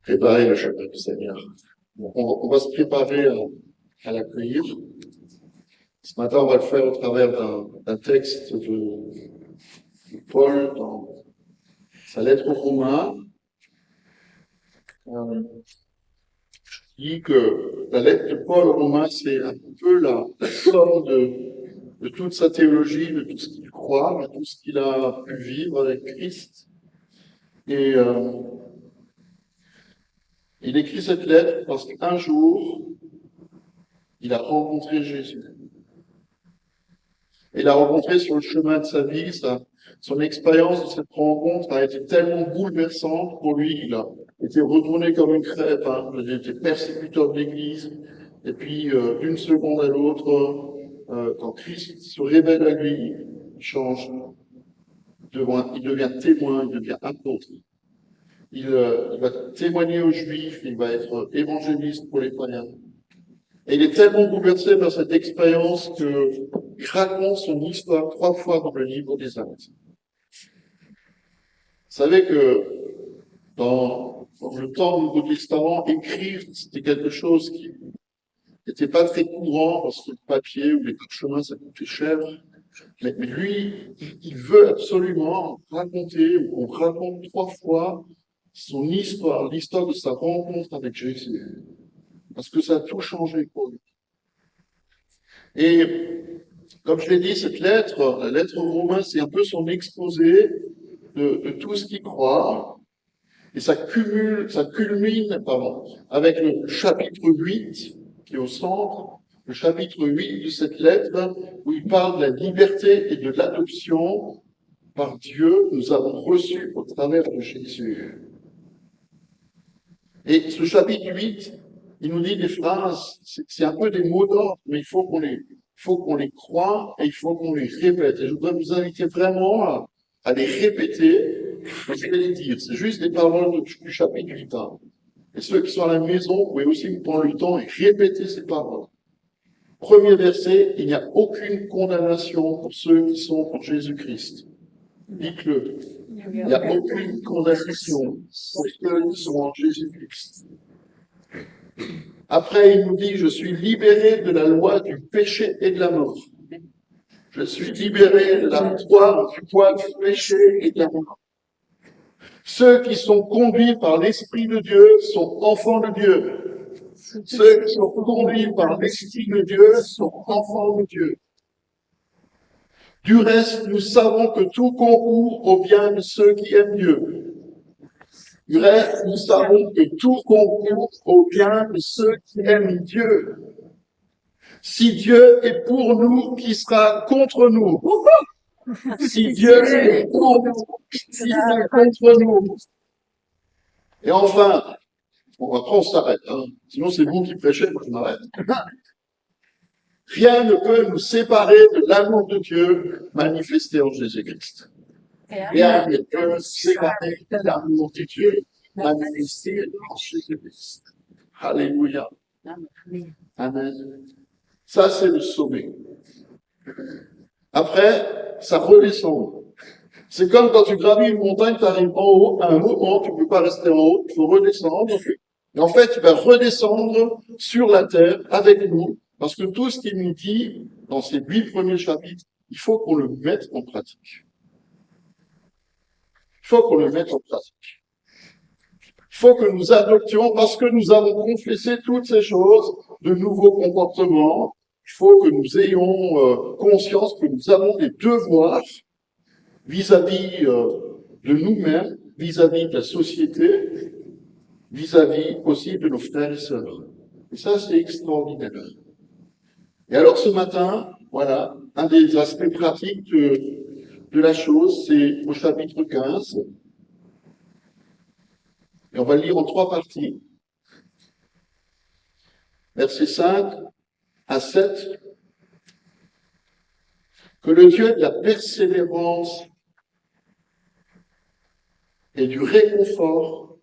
préparer le chemin du Seigneur. On va se préparer à l'accueillir. Ce matin, on va le faire au travers d'un texte de Paul dans sa lettre aux Romains. Dit que la lettre de Paul aux Romains, c'est un peu la somme de toute sa théologie, de tout ce qu'il croit, de tout ce qu'il a pu vivre avec Christ. Et il écrit cette lettre parce qu'un jour, il a rencontré Jésus. Il l'a rencontré sur le chemin de sa vie. Son expérience de cette rencontre a été tellement bouleversante pour lui. Il a été retourné comme une crêpe. Il était persécuteur de l'Église. Et puis, d'une seconde à l'autre, quand Christ se révèle à lui, il change. Il devient témoin, il devient apôtre. Il va témoigner aux Juifs, il va être évangéliste pour les païens. Et il est tellement bouleversé par cette expérience qu'il raconte son histoire 3 fois dans le livre des Actes. Vous savez que dans le temps du Nouveau Testament, écrire, c'était quelque chose qui n'était pas très courant parce que le papier ou les parchemins, ça coûtait cher. Mais lui, il veut absolument raconter, on raconte 3 fois son histoire, l'histoire de sa rencontre avec Jésus. Parce que ça a tout changé pour lui. Et comme je l'ai dit, cette lettre, la lettre aux Romains, c'est un peu son exposé de tout ce qu'il croit. Et ça culmine avec le chapitre 8, qui est au centre, le chapitre 8 de cette lettre, où il parle de la liberté et de l'adoption par Dieu, nous avons reçu au travers de Jésus. Et ce chapitre 8, il nous dit des phrases, c'est un peu des mots d'ordre, mais il faut qu'on les croie et il faut qu'on les répète. Et je voudrais vous inviter vraiment à les répéter. Je vais les dire, c'est juste des paroles du chapitre 8. Et ceux qui sont à la maison, vous pouvez aussi vous prendre le temps et répéter ces paroles. Premier verset, il n'y a aucune condamnation pour ceux qui sont en Jésus-Christ. Dites-le. Il n'y a aucune condamnation pour ceux qui sont en Jésus-Christ. Après, il nous dit, je suis libéré de la loi du péché et de la mort. Je suis libéré de la loi du poids du péché et de la mort. Ceux qui sont conduits par l'Esprit de Dieu sont enfants de Dieu. Ceux qui sont conduits par l'Esprit de Dieu sont enfants de Dieu. Du reste, nous savons que tout concourt au bien de ceux qui aiment Dieu. Du reste, nous savons que tout concourt au bien de ceux qui aiment Dieu. Si Dieu est pour nous, qui sera contre nous? Si Dieu est pour nous, qui sera contre nous? Et enfin, après on s'arrête, sinon c'est vous qui prêchez, moi je m'arrête. Rien ne peut nous séparer de l'amour de Dieu manifesté en Jésus-Christ. Rien ne peut nous séparer de l'amour de Dieu manifesté en Jésus-Christ. Alléluia. Amen. Ça, c'est le sommet. Après, ça redescend. C'est comme quand tu gravis une montagne, tu arrives en haut, à un moment, tu ne peux pas rester en haut, il faut redescendre. Et en fait, il va redescendre sur la terre avec nous, parce que tout ce qu'il nous dit dans ces 8 premiers chapitres, il faut qu'on le mette en pratique. Il faut qu'on le mette en pratique. Il faut que nous adoptions, parce que nous avons confessé toutes ces choses, de nouveaux comportements. Il faut que nous ayons conscience que nous avons des devoirs vis-à-vis de nous-mêmes, vis-à-vis de la société, vis-à-vis aussi de nos frères et sœurs. Et ça, c'est extraordinaire. Et alors ce matin, voilà, un des aspects pratiques de la chose, c'est au chapitre 15. Et on va le lire en 3 parties. Versets 5 à 7. Que le Dieu de la persévérance et du réconfort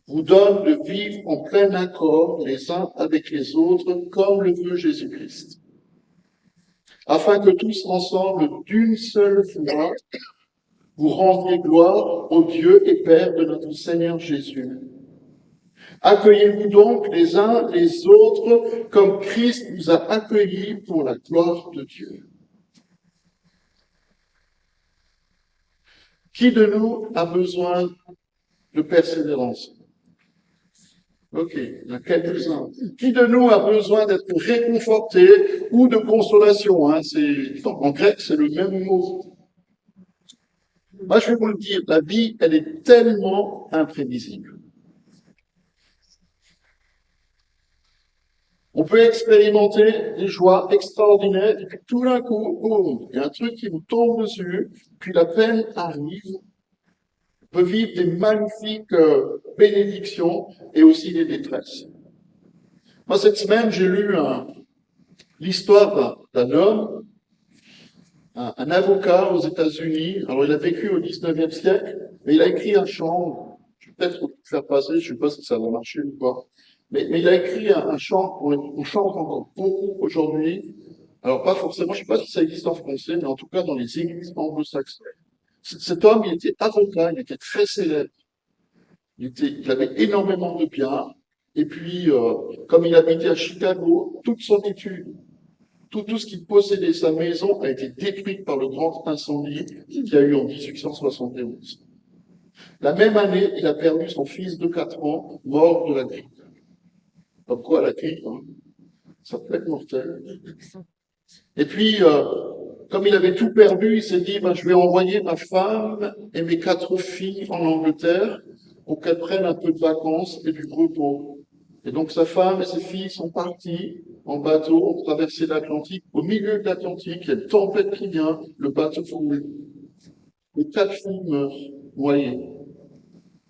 vous donne de vivre en plein accord les uns avec les autres, comme le veut Jésus-Christ, afin que tous ensemble, d'une seule foi, vous rendiez gloire au Dieu et Père de notre Seigneur Jésus, Accueillez-vous donc les uns les autres comme Christ nous a accueillis pour la gloire de Dieu. Qui de nous a besoin de persévérance? Ok, il y en a quelques-uns. Qui de nous a besoin d'être réconforté ou de consolation, hein? En grec, c'est le même mot. Moi, je vais vous le dire, la vie, elle est tellement imprévisible. On peut expérimenter des joies extraordinaires, et puis tout d'un coup, boum, il y a un truc qui vous tombe dessus, puis la peine arrive. On peut vivre des magnifiques bénédictions et aussi des détresses. Moi, cette semaine, j'ai lu l'histoire d'un homme, un avocat aux États-Unis. Alors, il a vécu au 19e siècle, mais il a écrit un chant. Je vais peut-être vous faire passer, je ne sais pas si ça va marcher ou pas. Mais il a écrit un chant qu'on chante encore beaucoup aujourd'hui. Alors, pas forcément, je ne sais pas si ça existe en français, mais en tout cas dans les églises anglo-saxonnes. Cet homme, il était avocat, il était très célèbre. Il avait énormément de biens. Et puis, comme il habitait à Chicago, toute son étude, tout ce qu'il possédait, sa maison, a été détruite par le grand incendie qu'il y a eu en 1871. La même année, il a perdu son fils de 4 ans, mort de la grippe. Comme quoi, la grippe, hein, ça peut être mortel. Et puis, comme il avait tout perdu, il s'est dit, ben, je vais envoyer ma femme et mes 4 filles en Angleterre pour qu'elles prennent un peu de vacances et du repos. Et donc sa femme et ses filles sont parties en bateau, ont traversé l'Atlantique. Au milieu de l'Atlantique, il y a une tempête qui vient, le bateau coule. Les 4 filles meurent, noyées.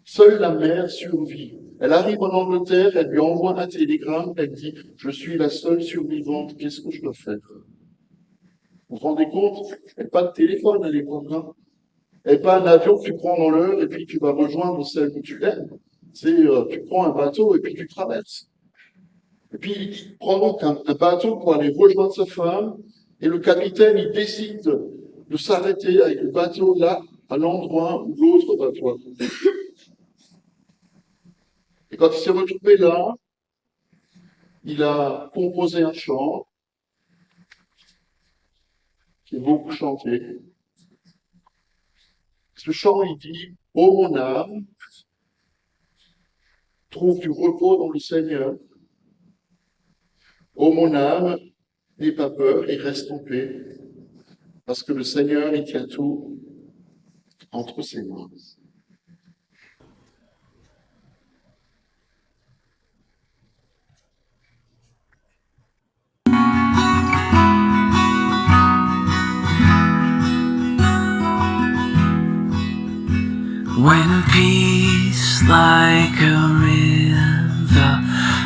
Seule la mère survit. Elle arrive en Angleterre, elle lui envoie un télégramme, elle dit « Je suis la seule survivante, qu'est-ce que je dois faire ?» Vous vous rendez compte? Elle n'a pas de téléphone à l'époque, hein. Elle n'a pas un avion que tu prends dans l'heure et puis tu vas rejoindre celle que tu aimes. Tu prends un bateau et puis tu traverses. Et puis, il prend donc un bateau pour aller rejoindre sa femme, et le capitaine, il décide de s'arrêter avec le bateau là, à l'endroit où l'autre bateau a coulé. Et quand il s'est retrouvé là, il a composé un chant, qui est beaucoup chanté. Ce chant, il dit « Ô mon âme, trouve du repos dans le Seigneur. Ô mon âme, n'aie pas peur et reste en paix, parce que le Seigneur, il tient tout entre ses mains. » When peace like a river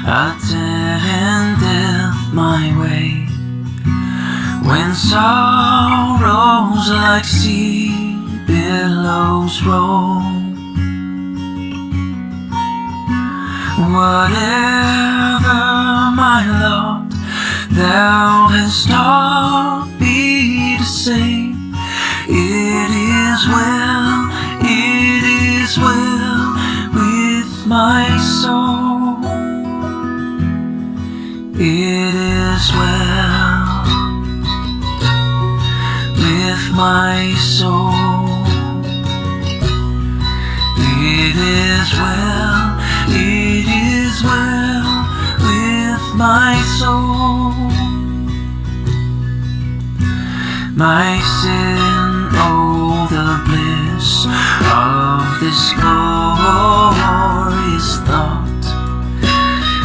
attendeth my way, when sorrows like sea billows roll, whatever my lot thou hast taught me to say, it is well, it is well with my soul. It is well with my soul. It is well, it is well with my soul. My sin, oh the bliss of this glorious thought.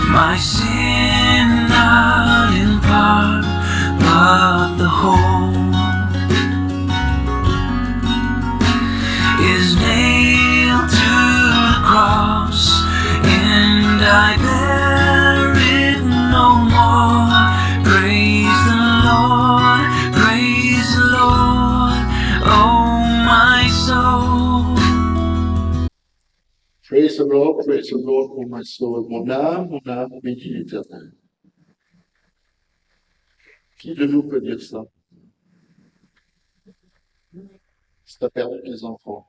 My sin not in part, but the whole, is nailed to the cross, and I bear it no more. Praise the Lord, praise the Lord, oh my soul. Praise the Lord, oh my soul. Mon âme, bénis l'Éternel. Qui de nous peut dire ça? Si tu as perdu tes enfants.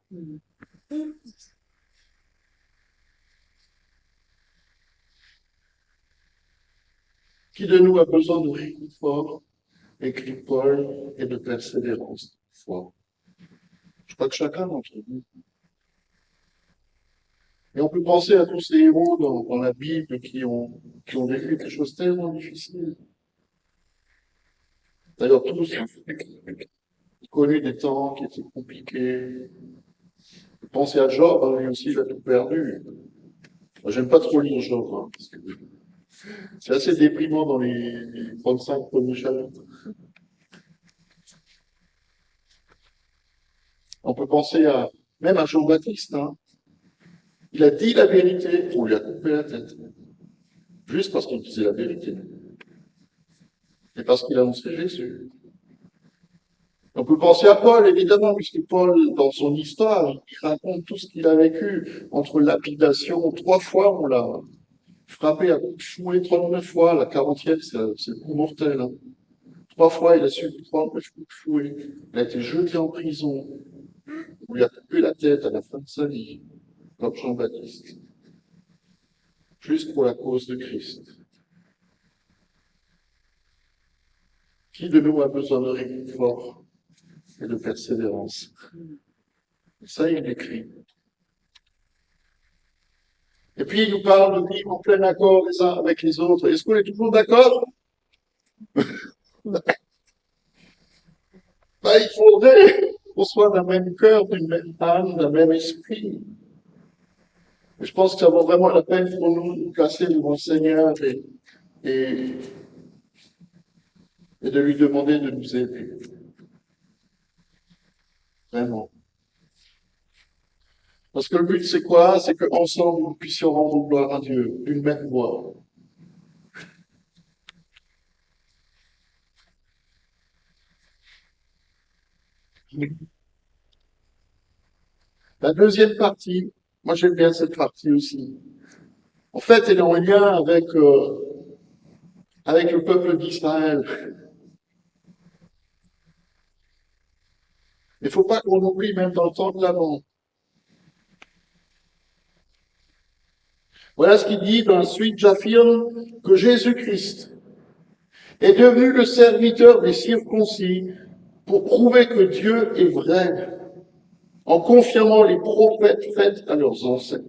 Qui de nous a besoin de réconfort, écrit Paul, et de persévérance? Foi. Je crois que chacun d'entre nous. Et on peut penser à tous ces héros dans la Bible qui ont vécu des choses tellement difficiles. D'ailleurs, tous ont connu des temps qui étaient compliqués. Pensez à Job, hein, lui aussi, il a tout perdu. Moi, j'aime pas trop lire Job, hein, parce que c'est assez déprimant dans les 35 premiers chapitres. On peut penser même à Jean-Baptiste, hein. Il a dit la vérité, on lui a coupé la tête. Juste parce qu'il disait la vérité. Et parce qu'il annonçait Jésus. On peut penser à Paul, évidemment, puisque Paul, dans son histoire, il raconte tout ce qu'il a vécu entre lapidation. 3 fois, on l'a frappé à coups de fouet, 39 fois. La 40e, c'est le coup mortel. Hein. 3 fois, il a subi 39 coups de fouet. Il a été jeté en prison. On lui a coupé la tête à la fin de sa vie, comme Jean-Baptiste. Juste pour la cause de Christ. Qui de nous a besoin de réconfort et de persévérance? Ça, il écrit. Et puis, il nous parle de vivre en plein accord les uns avec les autres. Est-ce qu'on est toujours d'accord? Il faudrait qu'on soit d'un même cœur, d'une même âme, d'un même esprit. Et je pense que ça vaut vraiment la peine pour nous de nous placer devant le Seigneur et de lui demander de nous aider. Vraiment. Parce que le but, c'est quoi? C'est qu'ensemble, nous puissions rendre gloire à Dieu d'une même voix. La deuxième partie, moi j'aime bien cette partie aussi. En fait, elle est en lien avec le peuple d'Israël. Il ne faut pas qu'on oublie même dans le temps de l'Avent. Voilà ce qu'il dit dans la suite. J'affirme que Jésus-Christ est devenu le serviteur des circoncis pour prouver que Dieu est vrai, en confirmant les prophètes faits à leurs ancêtres.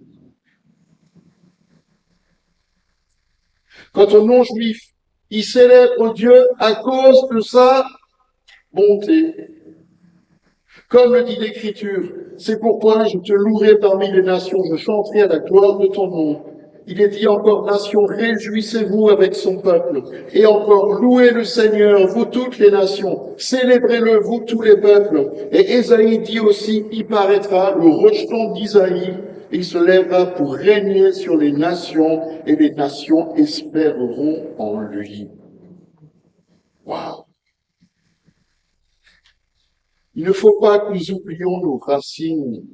Quant aux non-juifs, ils célèbrent Dieu à cause de sa bonté. Comme le dit l'Écriture, c'est pourquoi je te louerai parmi les nations, je chanterai à la gloire de ton nom. Il est dit encore, nations, réjouissez-vous avec son peuple. Et encore, louez le Seigneur, vous toutes les nations. Célébrez-le, vous tous les peuples. Et Ésaïe dit aussi, il paraîtra, le rejeton d'Isaïe, il se lèvera pour régner sur les nations, et les nations espéreront en lui. Waouh! Il ne faut pas que nous oublions nos racines.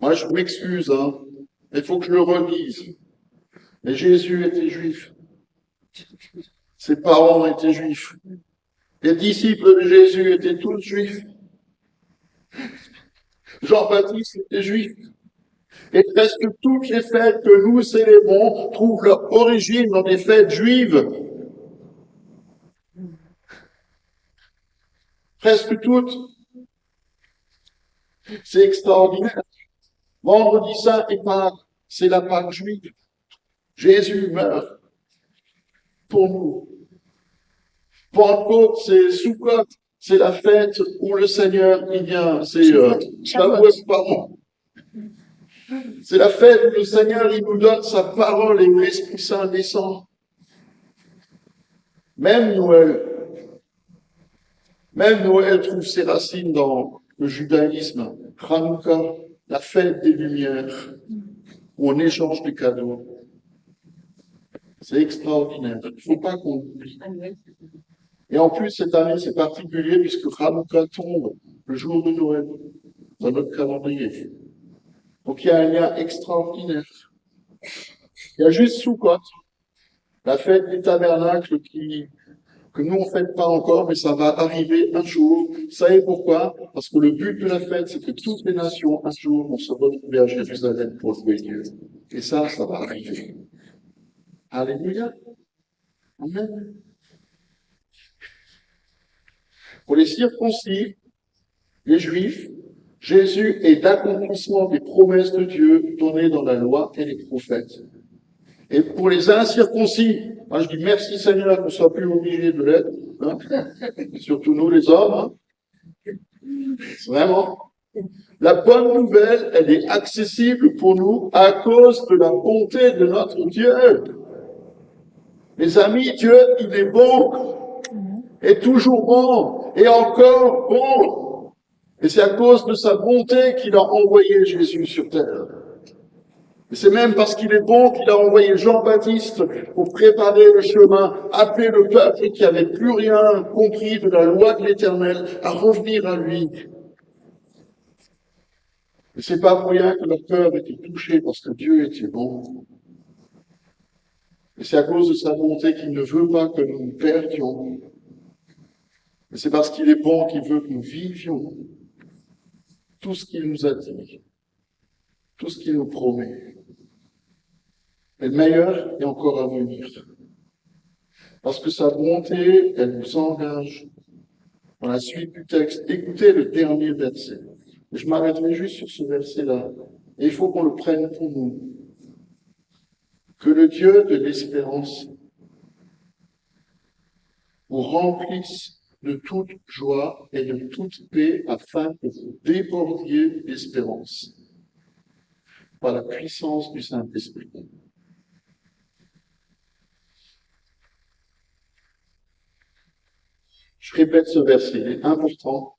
Moi, je m'excuse, hein. Il faut que je le redise. Mais Jésus était juif. Ses parents étaient juifs. Les disciples de Jésus étaient tous juifs. Jean-Baptiste était juif. Et presque toutes les fêtes que nous célébrons trouvent leur origine dans des fêtes juives. Presque toutes. C'est extraordinaire. Vendredi saint et Pâques, c'est la Pâque juive. Jésus meurt pour nous. Pentecôte, c'est Sukkot, c'est la fête où le Seigneur il vient. C'est pardon. C'est la fête où le Seigneur il nous donne sa parole et où l'Esprit Saint descend. Même Noël trouve ses racines dans le judaïsme. Hanouka, la fête des Lumières, où on échange des cadeaux. C'est extraordinaire. Il ne faut pas qu'on oublie. Et en plus, cette année, c'est particulier puisque Hanouka tombe le jour de Noël dans notre calendrier. Donc, il y a un lien extraordinaire. Il y a juste Sukkot, la fête des tabernacles que nous, on ne fête pas encore, mais ça va arriver un jour. Vous savez pourquoi? Parce que le but de la fête, c'est que toutes les nations, un jour, vont se retrouver à Jérusalem pour louer Dieu. Et ça va arriver. Alléluia. Amen. Pour les circoncis, les Juifs, Jésus est l'accomplissement des promesses de Dieu données dans la loi et les prophètes. Et pour les incirconcis, moi je dis merci Seigneur qu'on ne soit plus obligé de l'être, hein, surtout nous les hommes, hein. Vraiment. La bonne nouvelle, elle est accessible pour nous à cause de la bonté de notre Dieu. Les amis, Dieu, il est bon, et toujours bon, et encore bon. Et c'est à cause de sa bonté qu'il a envoyé Jésus sur terre. Et c'est même parce qu'il est bon qu'il a envoyé Jean-Baptiste pour préparer le chemin, appeler le peuple qui n'avait plus rien compris de la loi de l'Éternel à revenir à lui. Et c'est pas pour rien que leur cœur était touché parce que Dieu était bon. Et c'est à cause de sa bonté qu'il ne veut pas que nous nous perdions. Et c'est parce qu'il est bon qu'il veut que nous vivions tout ce qu'il nous a dit, tout ce qu'il nous promet. Mais le meilleur est encore à venir. Parce que sa bonté, elle nous engage dans la suite du texte. Écoutez le dernier verset. Je m'arrêterai juste sur ce verset-là. Et il faut qu'on le prenne pour nous. Que le Dieu de l'espérance vous remplisse de toute joie et de toute paix afin que vous débordiez d'espérance par la puissance du Saint-Esprit. Je répète ce verset, il est important.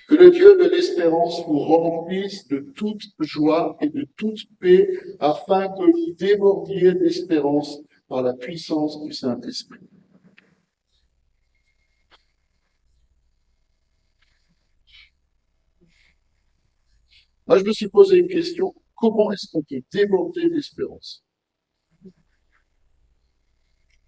Que le Dieu de l'espérance vous remplisse de toute joie et de toute paix, afin que vous débordiez d'espérance par la puissance du Saint-Esprit. Moi, je me suis posé une question. Comment est-ce qu'on peut déborder d'espérance?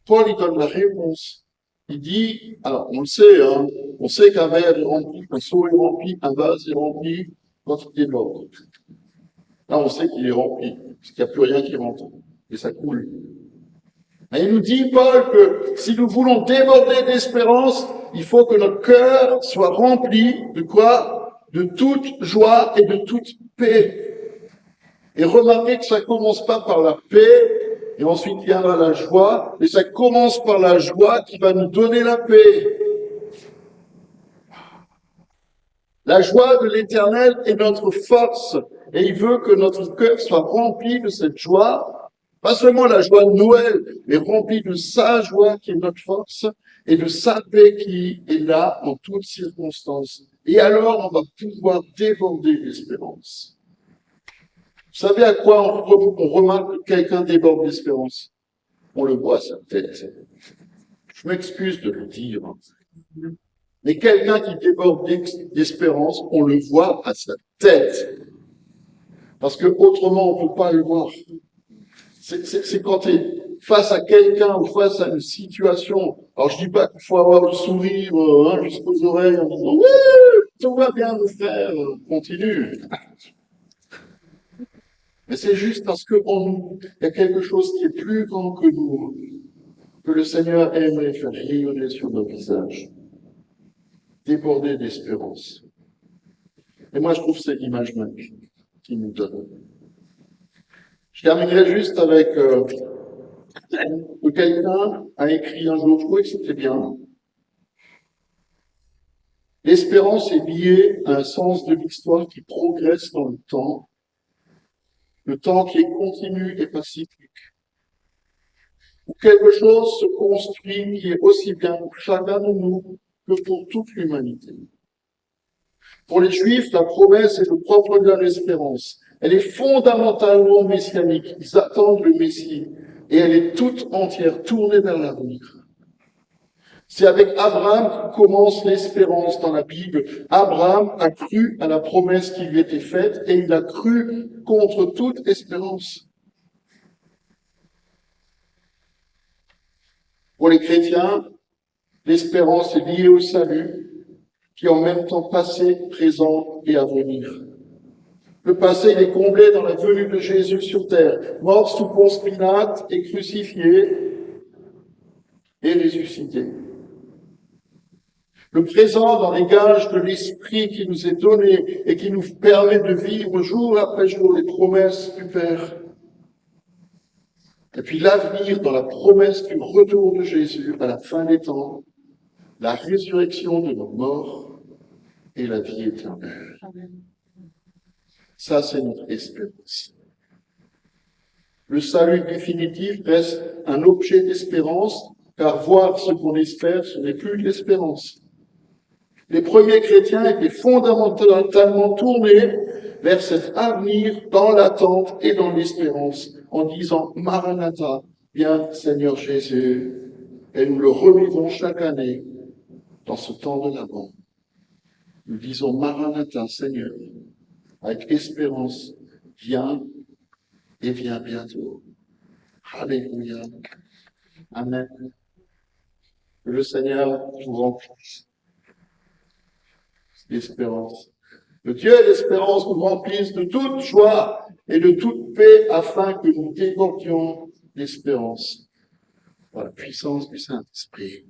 Paul, il donne la réponse. Il dit, alors on le sait, hein, on sait qu'un verre est rempli, un seau est rempli, un vase est rempli, quand il déborde. Là, on sait qu'il est rempli, parce qu'il n'y a plus rien qui rentre, et ça coule. Et il nous dit, Paul, que si nous voulons déborder d'espérance, il faut que notre cœur soit rempli de quoi? De toute joie et de toute paix. Et remarquez que ça commence pas par la paix, et ensuite viendra la joie, et ça commence par la joie qui va nous donner la paix. La joie de l'Éternel est notre force, et il veut que notre cœur soit rempli de cette joie, pas seulement la joie de Noël, mais rempli de sa joie qui est notre force, et de sa paix qui est là en toutes circonstances. Et alors, on va pouvoir déborder d'espérance. Vous savez à quoi on remarque que quelqu'un déborde d'espérance? On le voit à sa tête. Je m'excuse de le dire. Mais quelqu'un qui déborde d'espérance, on le voit à sa tête. Parce que autrement, on ne peut pas le voir. C'est quand tu es face à quelqu'un ou face à une situation. Alors, je dis pas qu'il faut avoir le sourire jusqu'aux oreilles en disant « Oui, tout va bien, mon frère, continue ». Mais c'est juste parce que en nous, il y a quelque chose qui est plus grand que nous, que le Seigneur aimerait faire rayonner sur nos visages, déborder d'espérance. Et moi, je trouve que c'est l'image même qu'il nous donne. Je terminerai juste avec que quelqu'un a écrit un jour, je trouvais que c'était bien. L'espérance est liée à un sens de l'histoire qui progresse dans le temps qui est continu et pas cyclique, où quelque chose se construit qui est aussi bien pour chacun de nous que pour toute l'humanité. Pour les Juifs, la promesse est le propre de l'espérance. Elle est fondamentalement messianique. Ils attendent le Messie et elle est toute entière tournée vers l'avenir. C'est avec Abraham que commence l'espérance dans la Bible. Abraham a cru à la promesse qui lui était faite et il a cru contre toute espérance. Pour les chrétiens, l'espérance est liée au salut, qui est en même temps passé, présent et à venir. Le passé, il est comblé dans la venue de Jésus sur terre, mort sous Ponce Pilate et crucifié. et ressuscité. Le présent dans les gages de l'Esprit qui nous est donné et qui nous permet de vivre jour après jour les promesses du Père. Et puis l'avenir dans la promesse du retour de Jésus à la fin des temps, la résurrection de nos morts et la vie éternelle. Ça, c'est notre espérance. Le salut définitif reste un objet d'espérance, car voir ce qu'on espère, ce n'est plus de l'espérance. Les premiers chrétiens étaient fondamentalement tournés vers cet avenir dans l'attente et dans l'espérance, en disant « Maranatha, viens Seigneur Jésus », et nous le revivons chaque année dans ce temps de l'Avent. Nous disons « Maranatha, Seigneur », avec espérance, viens et viens bientôt. Alléluia. Amen. Que le Seigneur vous remplisse d'espérance. Le Dieu de l'espérance nous remplisse de toute joie et de toute paix afin que nous débordions l'espérance par la puissance du Saint-Esprit.